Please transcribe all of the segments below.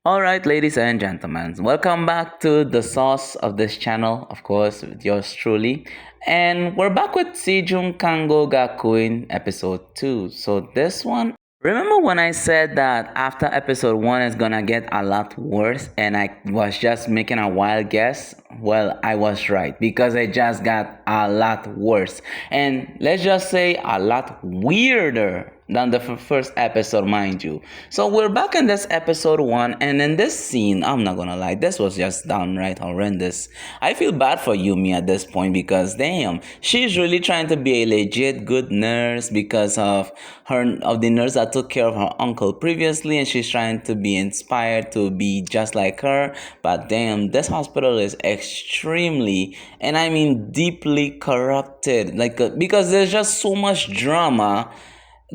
All right, ladies and gentlemen, welcome back to the source of this channel, of course, with yours truly. And we're back with Seijun Kango Gakuin episode 2. So, this one, remember when I said that after episode 1 is gonna get a lot worse, and I was just making a wild guess? Well, I was right because it just got a lot worse. And let's just say a lot weirder than the first episode, mind you. So we're back in this episode 1, and in this scene, I'm not gonna lie, this was just downright horrendous. I feel bad for Yumi at this point because damn, she's really trying to be a legit good nurse because of the nurse that took care of her uncle previously, and she's trying to be inspired to be just like her. But damn, this hospital is extremely, and I mean deeply corrupted. Because there's just so much drama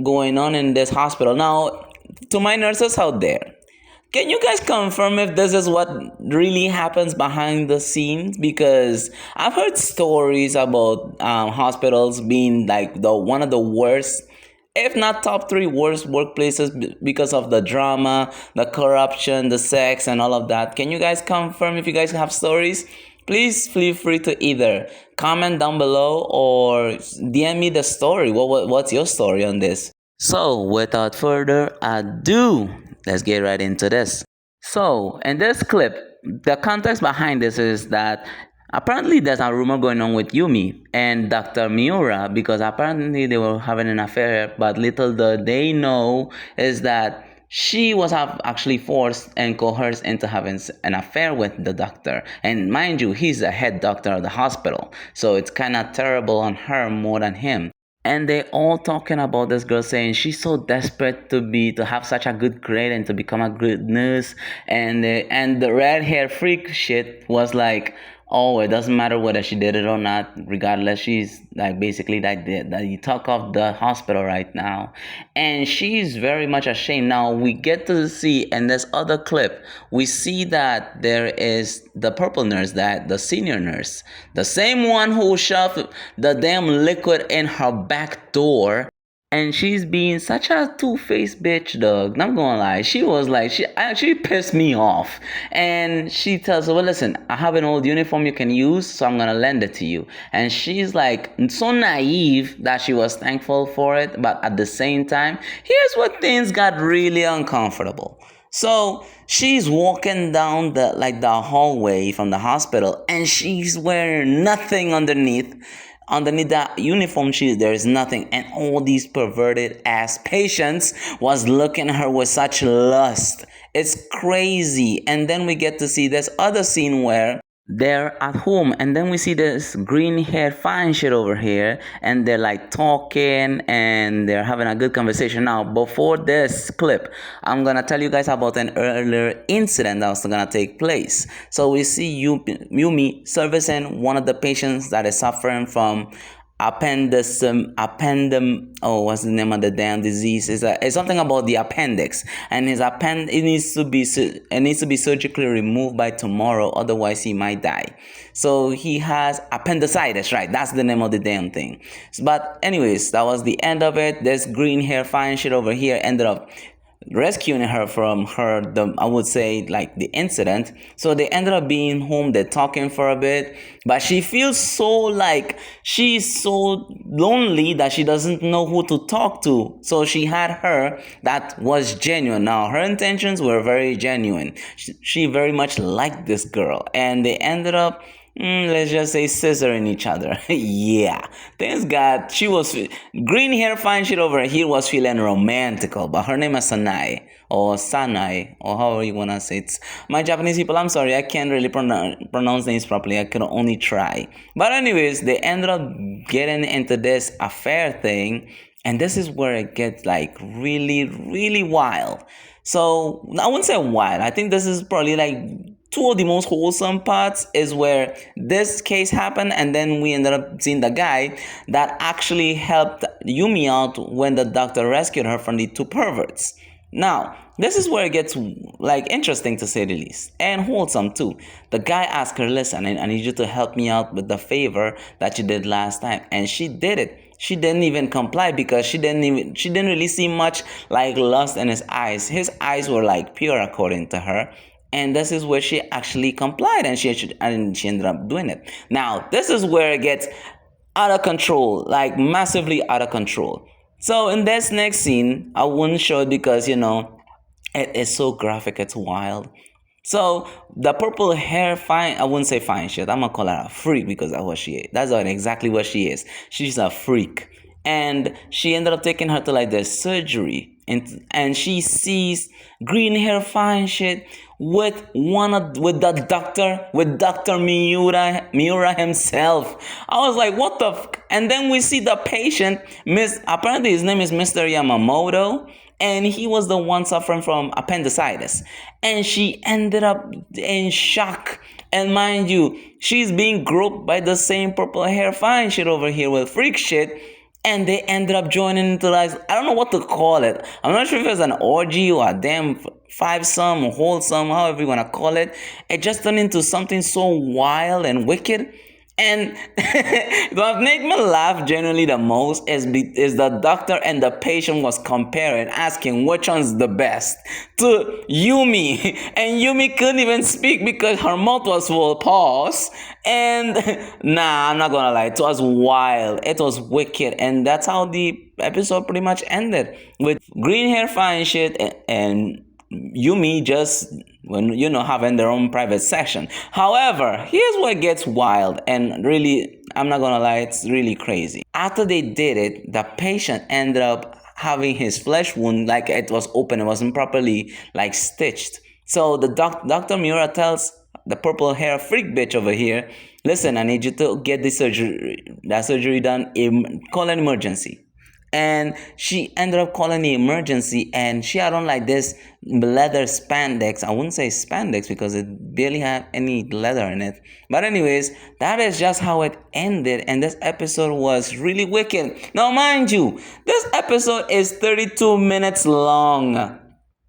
going on in this hospital. Now, to my nurses out there, can you guys confirm if this is what really happens behind the scenes? Because I've heard stories about hospitals being like the one of the worst, if not top three worst workplaces because of the drama, the corruption, the sex, and all of that. Can you guys confirm if you guys have stories? Please feel free to either comment down below or DM me the story. What's your story on this? So, without further ado, let's get right into this. So, in this clip, the context behind this is that apparently there's a rumor going on with Yumi and Dr. Miura because apparently they were having an affair, but little do they know is that she was actually forced and coerced into having an affair with the doctor. And mind you, he's the head doctor of the hospital, so it's kind of terrible on her more than him. And they all talking about this girl saying she's so desperate to have such a good grade and to become a good nurse. And the red hair freak shit was like, oh, it doesn't matter whether she did it or not, regardless. She's like basically like the talk of the hospital right now, and she's very much ashamed. Now we get to see in this other clip, we see that there is the purple nurse, that the senior nurse, the same one who shoved the damn liquid in her back door, and she's being such a two-faced bitch, dog. Not gonna lie. She was like, she actually pissed me off. And she tells her, well, listen, I have an old uniform you can use, so I'm gonna lend it to you. And she's like, so naive that she was thankful for it, but at the same time, here's what things got really uncomfortable. So she's walking down the hallway from the hospital, and she's wearing nothing underneath that uniform. There is nothing, and all these perverted ass patients was looking at her with such lust. It's crazy. And then we get to see this other scene where they're at home, and then we see this green haired fine shit over here, and they're like talking and they're having a good conversation. Now, before this clip, I'm gonna tell you guys about an earlier incident that was gonna take place. So we see Yumi servicing one of the patients that is suffering from what's the name of the damn disease? It's something about the appendix, and it needs to be surgically removed by tomorrow, otherwise he might die. So he has appendicitis, right? That's the name of the damn thing. But anyways, that was the end of it. This green hair fine shit over here ended up rescuing her from I would say, like, the incident. So they ended up being home, they're talking for a bit, but she feels she's so lonely that she doesn't know who to talk to. So she had her that was genuine. Now her intentions were very genuine. She very much liked this girl, and they ended up, let's just say, scissoring each other. Yeah, thanks God. She was green hair fine shit over here was feeling romantical, but her name is Sanae or Sanae or however you wanna say it. My Japanese people, I'm sorry, I can't really pronounce names properly. I can only try. But anyways, they ended up getting into this affair thing, and this is where it gets like really, really wild. So I wouldn't say wild. I think this is probably like two of the most wholesome parts is where this case happened, and then we ended up seeing the guy that actually helped Yumi out when the doctor rescued her from the two perverts. Now, this is where it gets like interesting, to say the least, and wholesome too. The guy asked her, listen, I need you to help me out with the favor that you did last time, and she did it. she didn't even comply because she didn't really see much like lust in his eyes. His eyes were like pure according to her. And this is where she actually complied, and she ended up doing it. Now, this is where it gets out of control, like massively out of control. So in this next scene, I wouldn't show it because it is so graphic, it's wild. So the purple hair fine, I wouldn't say fine shit. I'm gonna call her a freak because that's what she is. That's exactly what she is. She's a freak. And she ended up taking her to like the surgery, and she sees green hair fine shit with Dr. Miura himself. I was like, what the and then we see the patient, apparently his name is Mr. Yamamoto, and he was the one suffering from appendicitis. And she ended up in shock. And mind you, she's being groped by the same purple hair fine shit over here with freak shit. And they ended up joining into like, I don't know what to call it. I'm not sure if it's an orgy or a damn five-some or wholesome, however you want to call it. It just turned into something so wild and wicked. And what made me laugh generally the most is the doctor and the patient was comparing, asking which one's the best to Yumi. And Yumi couldn't even speak because her mouth was full of pause. And nah, I'm not gonna lie, it was wild. It was wicked. And that's how the episode pretty much ended. With green hair fine shit and Yumi just having their own private section. However, here's where it gets wild, and really, I'm not gonna lie, it's really crazy. After they did it, the patient ended up having his flesh wound, like it was open, it wasn't properly like stitched. So the Dr. Miura tells the purple hair freak bitch over here, listen, I need you to get that surgery done, call an emergency. And she ended up calling the emergency, and she had on like this leather spandex. I wouldn't say spandex because it barely had any leather in it. But anyways, that is just how it ended, and this episode was really wicked. Now mind you, this episode is 32 minutes long.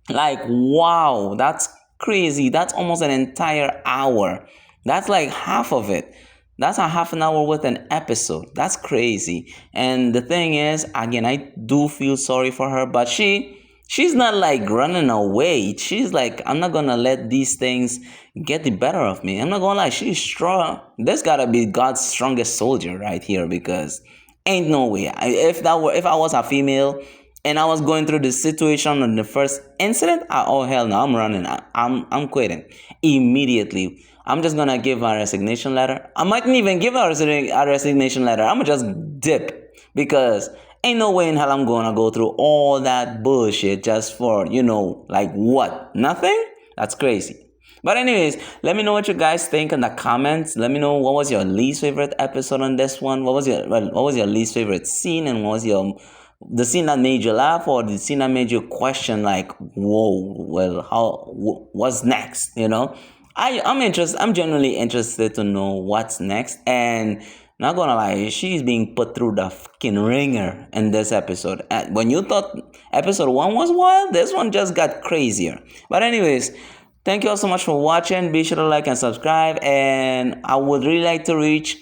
Like, wow, that's crazy. That's almost an entire hour. That's like half of it. That's a half an hour with an episode. That's crazy. And the thing is, again, I do feel sorry for her, but she's not like running away. She's like, I'm not gonna let these things get the better of me. I'm not gonna lie, she's strong. This gotta be God's strongest soldier right here, because ain't no way. If I was a female and I was going through the situation on the first incident, oh hell no, I'm running. I'm quitting immediately. I'm just gonna give her a resignation letter. I mightn't even give her a resignation letter. I'm gonna just dip, because ain't no way in hell I'm gonna go through all that bullshit just for, like what? Nothing? That's crazy. But anyways, let me know what you guys think in the comments. Let me know what was your least favorite episode on this one. What was your least favorite scene, and what was the scene that made you laugh, or the scene that made you question, like, whoa, well, what's next? I'm interested. I'm genuinely interested to know what's next. And not gonna lie, she's being put through the fucking ringer in this episode. And when you thought episode 1 was wild, this one just got crazier. But anyways, thank you all so much for watching. Be sure to like and subscribe. And I would really like to reach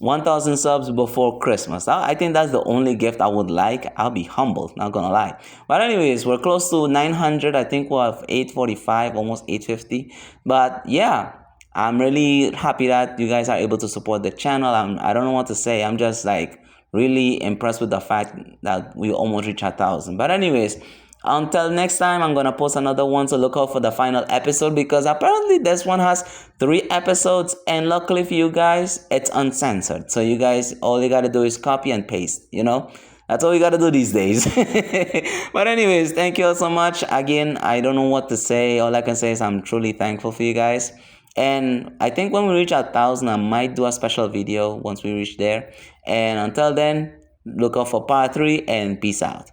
1,000 subs before Christmas. I think that's the only gift I would like. I'll be humbled, not gonna lie. But anyways, we're close to 900. I think we'll have 845, almost 850. But yeah, I'm really happy that you guys are able to support the channel. I don't know what to say. I'm just like really impressed with the fact that we almost reached 1,000. But anyways, until next time, I'm gonna post another one, so look out for the final episode, because apparently this one has 3 episodes, and luckily for you guys, it's uncensored. So you guys, all you gotta do is copy and paste, That's all you gotta do these days. But anyways, thank you all so much. Again, I don't know what to say. All I can say is I'm truly thankful for you guys. And I think when we reach 1,000, I might do a special video once we reach there. And until then, look out for part 3, and peace out.